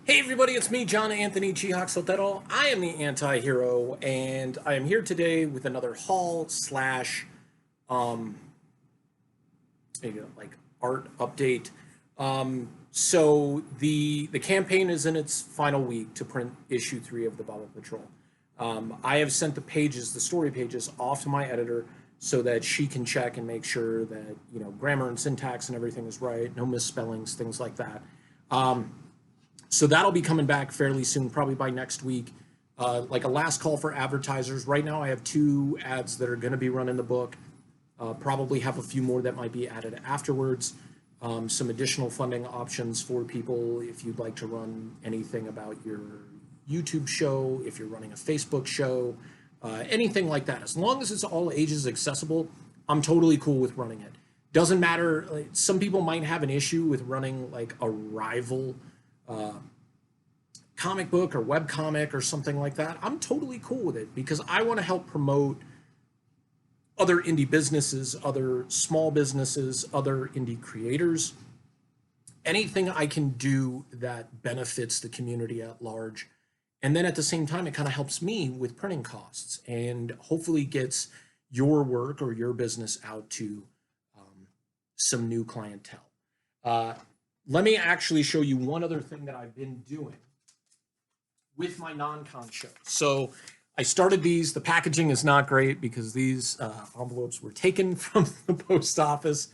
Hey everybody, it's me, John Anthony Chihak Sotero. I am the anti-hero, and I am here today with another haul slash um maybe like art update. So the campaign is in its final week to print issue 3 of the Bubble Patrol. I have sent the story pages, off to my editor so that she can check and make sure that grammar and syntax and everything is right, no misspellings, things like that. So that'll be coming back fairly soon, probably by next week. Like a last call for advertisers. Right now, I have 2 ads that are going to be running the book. Probably have a few more that might be added afterwards. Some additional funding options for people if you'd like to run anything about your YouTube show, if you're running a Facebook show, anything like that. As long as it's all ages accessible, I'm totally cool with running it. Doesn't matter. Like, some people might have an issue with running like a rival comic book or web comic or something like that. I'm totally cool with it because I want to help promote other indie businesses, other small businesses, other indie creators. Anything I can do that benefits the community at large. And then at the same time, it kind of helps me with printing costs and hopefully gets your work or your business out to some new clientele. Let me actually show you one other thing that I've been doing with my non-con show. So I started these. The packaging is not great because these envelopes were taken from the post office,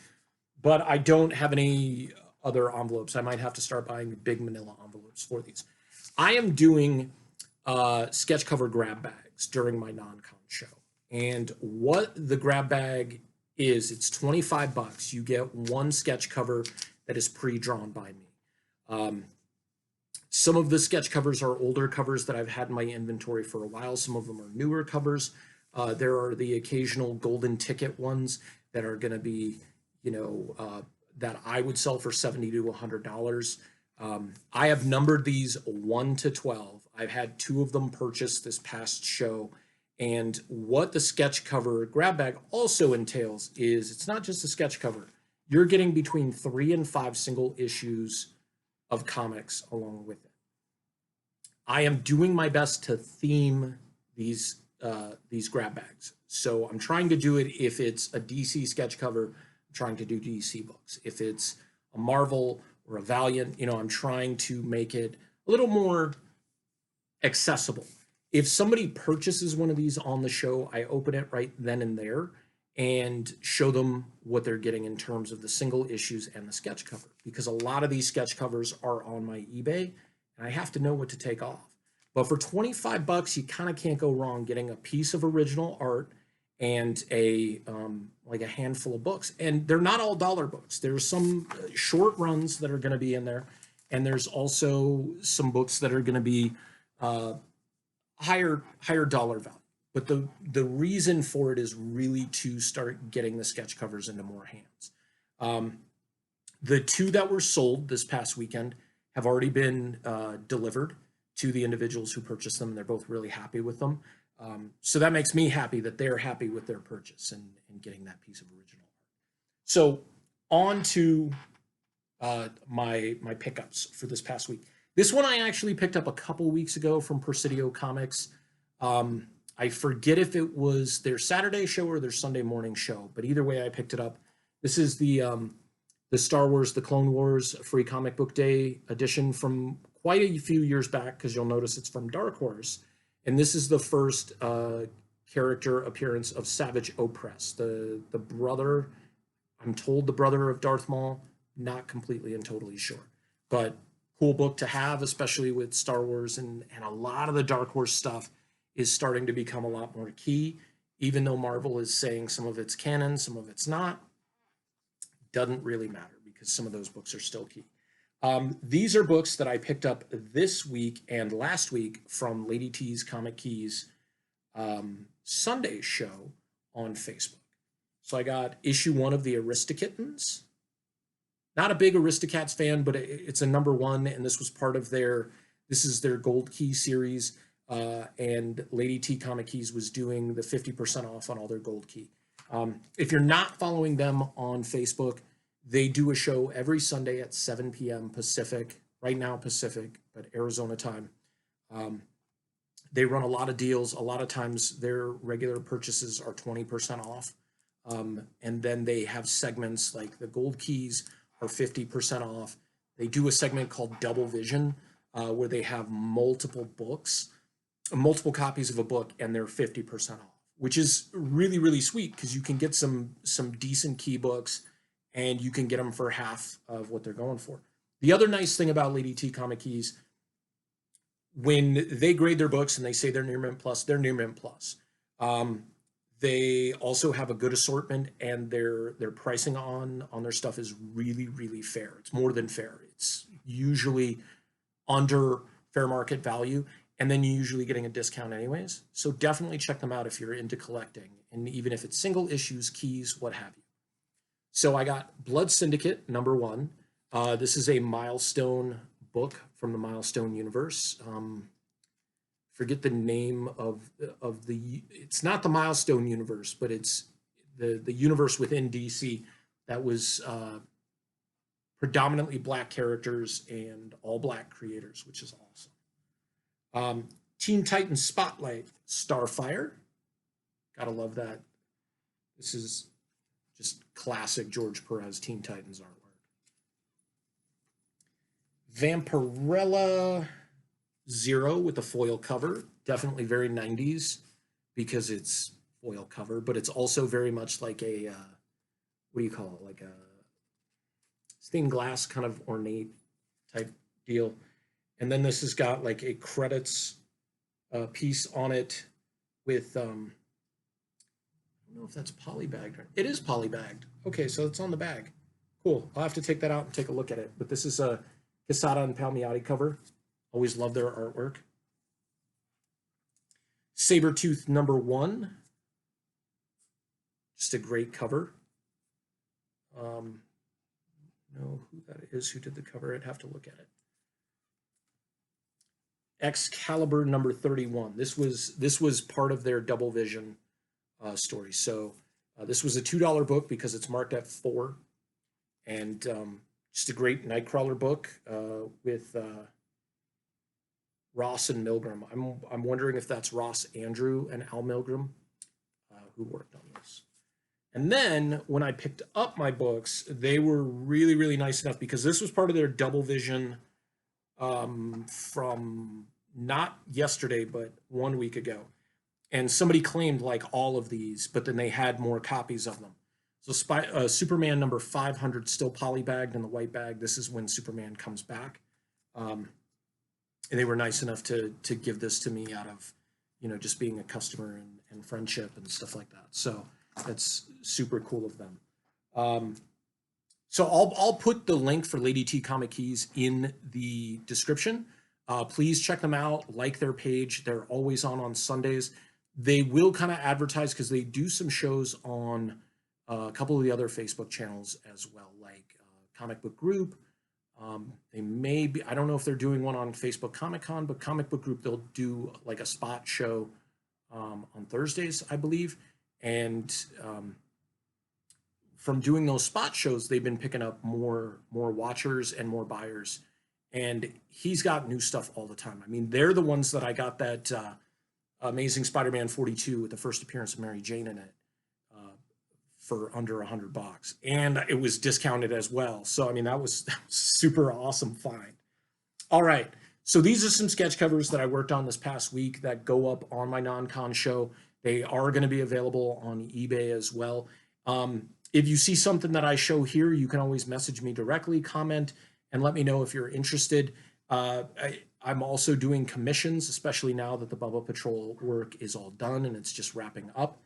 but I don't have any other envelopes. I might have to start buying big manila envelopes for these. I am doing sketch cover grab bags during my non-con show. And what the grab bag is, it's $25. You get one sketch cover that is pre-drawn by me. Some of the sketch covers are older covers that I've had in my inventory for a while. Some of them are newer covers. There are the occasional golden ticket ones that are going to be, that I would sell for $70 to $100. I have numbered these 1 to 12. I've had 2 of them purchased this past show. And what the sketch cover grab bag also entails is it's not just a sketch cover. You're getting between 3 and 5 single issues of comics along with it. I am doing my best to theme these grab bags. So I'm trying to do it if it's a DC sketch cover, I'm trying to do DC books. If it's a Marvel or a Valiant, I'm trying to make it a little more accessible. If somebody purchases one of these on the show, I open it right then and there and show them what they're getting in terms of the single issues and the sketch cover, because a lot of these sketch covers are on my eBay and I have to know what to take off. But for $25, you kind of can't go wrong getting a piece of original art and a handful of books. And they're not all dollar books. There's some short runs that are going to be in there, and there's also some books that are going to be higher dollar value. But the reason for it is really to start getting the sketch covers into more hands. The 2 that were sold this past weekend have already been delivered to the individuals who purchased them. They're both really happy with them. So that makes me happy that they're happy with their purchase and getting that piece of original art. So on to my pickups for this past week. This one I actually picked up a couple weeks ago from Presidio Comics. I forget if it was their Saturday show or their Sunday morning show, but either way I picked it up. This is the Star Wars, the Clone Wars Free Comic Book Day edition from quite a few years back, because you'll notice it's from Dark Horse. And this is the first character appearance of Savage Opress, the brother, I'm told the brother of Darth Maul, not completely and totally sure. But cool book to have, especially with Star Wars, and a lot of the Dark Horse stuff is starting to become a lot more key, even though Marvel is saying some of it's canon, some of it's not. Doesn't really matter because some of those books are still key. These are books that I picked up this week and last week from Lady T's Comic Keys Sunday show on Facebook. So I got issue 1 of the Aristokittens. Not a big Aristocats fan, but it's a #1, and this was part of this is their Gold Key series. And Lady T Comic Keys was doing the 50% off on all their Gold Key. If you're not following them on Facebook, they do a show every Sunday at 7 p.m. Pacific, right now Pacific, but Arizona time. They run a lot of deals. A lot of times their regular purchases are 20% off. And then they have segments like the gold keys are 50% off. They do a segment called Double Vision, where they have multiple books, multiple copies of a book, and they're 50% off, which is really, really sweet because you can get some decent key books and you can get them for half of what they're going for. The other nice thing about Lady T Comic Keys, when they grade their books and they say they're near mint plus, they're near mint plus. They also have a good assortment, and their pricing on their stuff is really, really fair. It's more than fair. It's usually under fair market value, and then you're usually getting a discount anyways. So definitely check them out if you're into collecting, and even if it's single issues, keys, what have you. So I got Blood Syndicate #1. This is a Milestone book from the Milestone universe. Forget the name of the, it's not the Milestone universe, but it's the universe within DC that was predominantly Black characters and all Black creators, which is awesome. Teen Titans Spotlight Starfire. Gotta love that. This is just classic George Perez Teen Titans artwork. Vampirella Zero with the foil cover. Definitely very 90s because it's foil cover, but it's also very much like a, what do you call it? Like a stained glass kind of ornate type deal. And then this has got like a credits piece on it with, I don't know if that's polybagged. It is polybagged. Okay, so it's on the bag. Cool. I'll have to take that out and take a look at it. But this is a Quesada and Palmiotti cover. Always love their artwork. Sabretooth #1. Just a great cover. Know who that is, who did the cover. I'd have to look at it. Excalibur #31. This was part of their Double Vision story. So this was a $2 book because it's marked at 4, and just a great Nightcrawler book with Ross and Milgram. I'm wondering if that's Ross Andrew and Al Milgram who worked on this. And then when I picked up my books, they were really, really nice enough because this was part of their Double Vision from not yesterday, but 1 week ago. And somebody claimed like all of these, but then they had more copies of them. So Superman #500 still polybagged in the white bag. This is when Superman comes back. And they were nice enough to give this to me out of, just being a customer and friendship and stuff like that. So that's super cool of them. So I'll put the link for Lady T Comic Keys in the description. Please check them out, like their page. They're always on Sundays. They will kind of advertise because they do some shows on a couple of the other Facebook channels as well, like Comic Book Group. They may be, I don't know if they're doing one on Facebook comicCon, but Comic Book Group, they'll do like a spot show on Thursdays, I believe. And from doing those spot shows, they've been picking up more watchers and more buyers. And he's got new stuff all the time. I mean, they're the ones that I got that Amazing Spider-Man 42 with the first appearance of Mary Jane in it for under $100, and it was discounted as well. So I mean, that was super awesome find. All right, so these are some sketch covers that I worked on this past week that go up on my non-con show. They are going to be available on eBay as well. If you see something that I show here, you can always message me directly, comment, and let me know if you're interested. I'm also doing commissions, especially now that the Bubba Patrol work is all done and it's just wrapping up.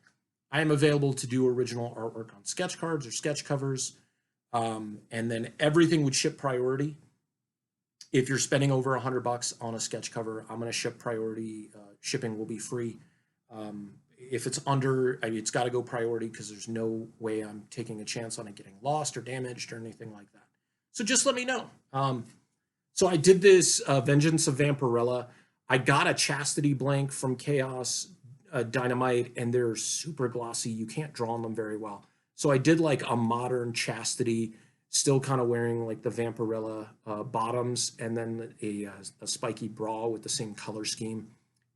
I am available to do original artwork on sketch cards or sketch covers, and then everything would ship priority. If you're spending over $100 on a sketch cover, I'm going to ship priority. Shipping will be free. If it's under, I mean, it's got to go priority because there's no way I'm taking a chance on it getting lost or damaged or anything like that. So just let me know. So I did this Vengeance of Vampirella. I got a Chastity blank from Chaos Dynamite, and they're super glossy. You can't draw on them very well. So I did like a modern Chastity still kind of wearing like the Vampirella bottoms, and then a spiky bra with the same color scheme.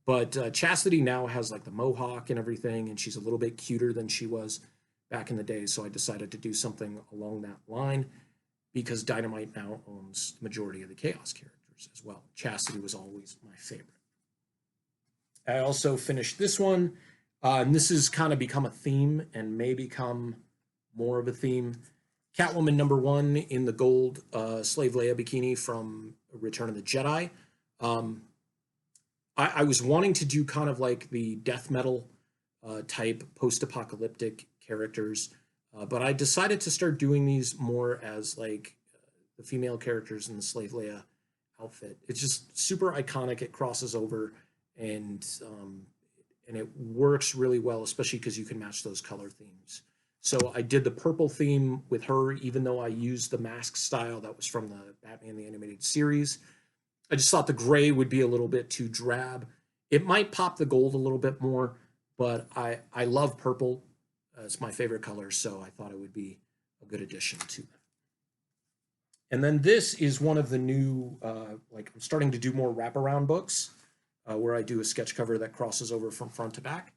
But Chastity now has like the mohawk and everything, and she's a little bit cuter than she was back in the day. So I decided to do something along that line because Dynamite now owns the majority of the Chaos characters as well. Chastity was always my favorite. I also finished this one, and this has kind of become a theme and may become more of a theme. Catwoman #1 in the gold Slave Leia bikini from Return of the Jedi. I was wanting to do kind of like the death metal type post-apocalyptic characters, but I decided to start doing these more as like the female characters in the Slave Leia outfit. It's just super iconic. It crosses over, and it works really well, especially because you can match those color themes. So I did the purple theme with her, even though I used the mask style that was from the Batman the Animated Series. I just thought the gray would be a little bit too drab. It might pop the gold a little bit more, but I love purple. It's my favorite color, so I thought it would be a good addition to that. And then this is one of the new, like I'm starting to do more wraparound books where I do a sketch cover that crosses over from front to back.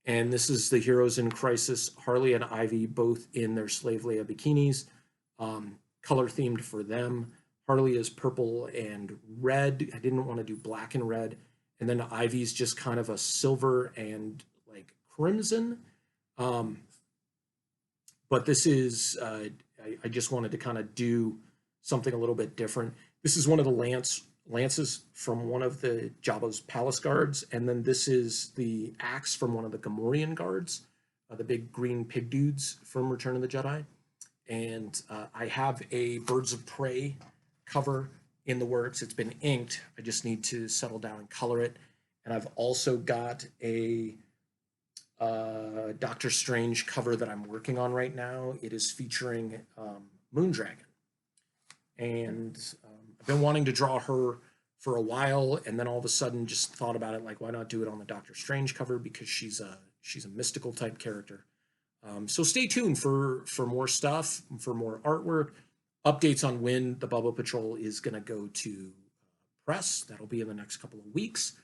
And this is the Heroes in Crisis, Harley and Ivy, both in their Slave Leia bikinis, color themed for them. Harley is purple and red. I didn't want to do black and red. And then Ivy's just kind of a silver and like crimson. But this is, I just wanted to kind of do something a little bit different. This is one of the lances from one of the Jabba's palace guards. And then this is the axe from one of the Gamorrean guards, the big green pig dudes from Return of the Jedi. And I have a Birds of Prey cover in the works. It's been inked. I just need to settle down and color it. And I've also got a Doctor Strange cover that I'm working on right now. It is featuring Moondragon. And I've been wanting to draw her for a while, and then all of a sudden just thought about it, like, why not do it on the Doctor Strange cover, because she's a mystical type character. So stay tuned for more stuff, for more artwork, updates on when the Bubba Patrol is going to go to press. That'll be in the next couple of weeks.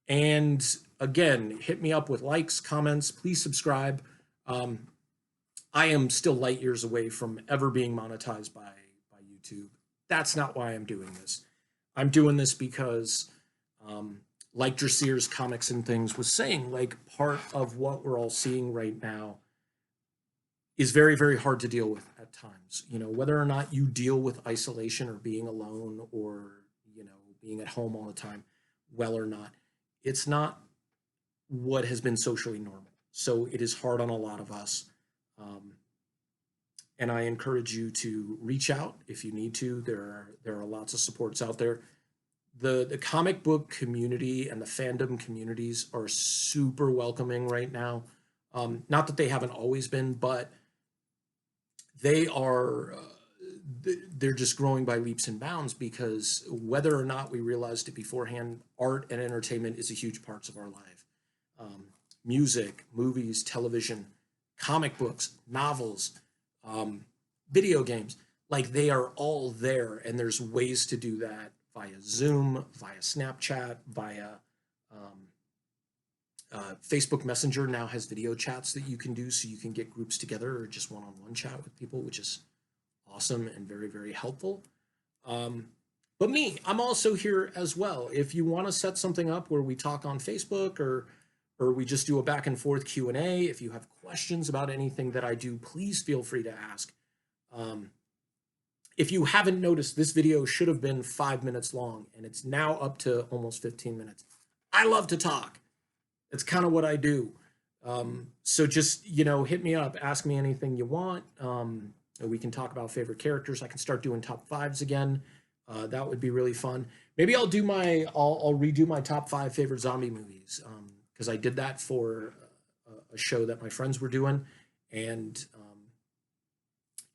And again, hit me up with likes, comments. Please subscribe. I am still light years away from ever being monetized by YouTube. That's not why I'm doing this. I'm doing this because, like Dressier's Comics and Things was saying, like part of what we're all seeing right now is very, very hard to deal with at times. You know, whether or not you deal with isolation or being alone or, you know, being at home all the time, well or not, it's not what has been socially normal. So it is hard on a lot of us. And I encourage you to reach out if you need to. There are lots of supports out there. The comic book community and the fandom communities are super welcoming right now. Not that they haven't always been, but they are they're just growing by leaps and bounds, because whether or not we realized it beforehand, art and entertainment is a huge part of our life. Music, movies, television, comic books, novels, video games, like they are all there, and there's ways to do that via Zoom, via Snapchat, via Facebook Messenger now has video chats that you can do, so you can get groups together or just one-on-one chat with people, which is awesome and very, very helpful. But I'm also here as well. If you want to set something up where we talk on Facebook or we just do a back and forth Q&A, if you have questions about anything that I do, please feel free to ask. If you haven't noticed, this video should have been 5 minutes long, and it's now up to almost 15 minutes. I love to talk. It's kind of what I do. So just, you know, hit me up, ask me anything you want. We can talk about favorite characters. I can start doing top fives again. That would be really fun. Maybe I'll redo my top 5 favorite zombie movies, because I did that for a show that my friends were doing, and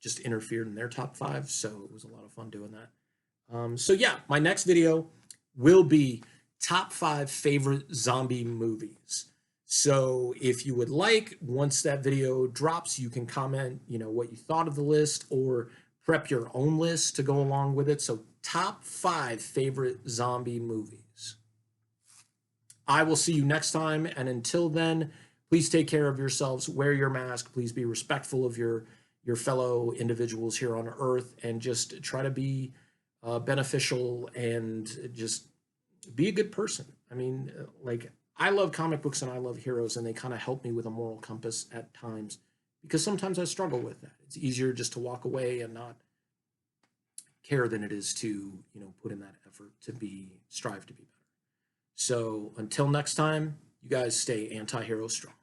just interfered in their top 5. So it was a lot of fun doing that. So yeah, my next video will be top 5 favorite zombie movies. So if you would like, once that video drops, you can comment, you know, what you thought of the list, or prep your own list to go along with it. So top 5 favorite zombie movies. I will see you next time. And until then, please take care of yourselves. Wear your mask. Please be respectful of your fellow individuals here on Earth, and just try to be beneficial and just be a good person. I mean, like, I love comic books and I love heroes, and they kind of help me with a moral compass at times, because sometimes I struggle with that. It's easier just to walk away and not care than it is to, you know, put in that effort to strive to be better. So until next time, you guys stay anti-hero strong.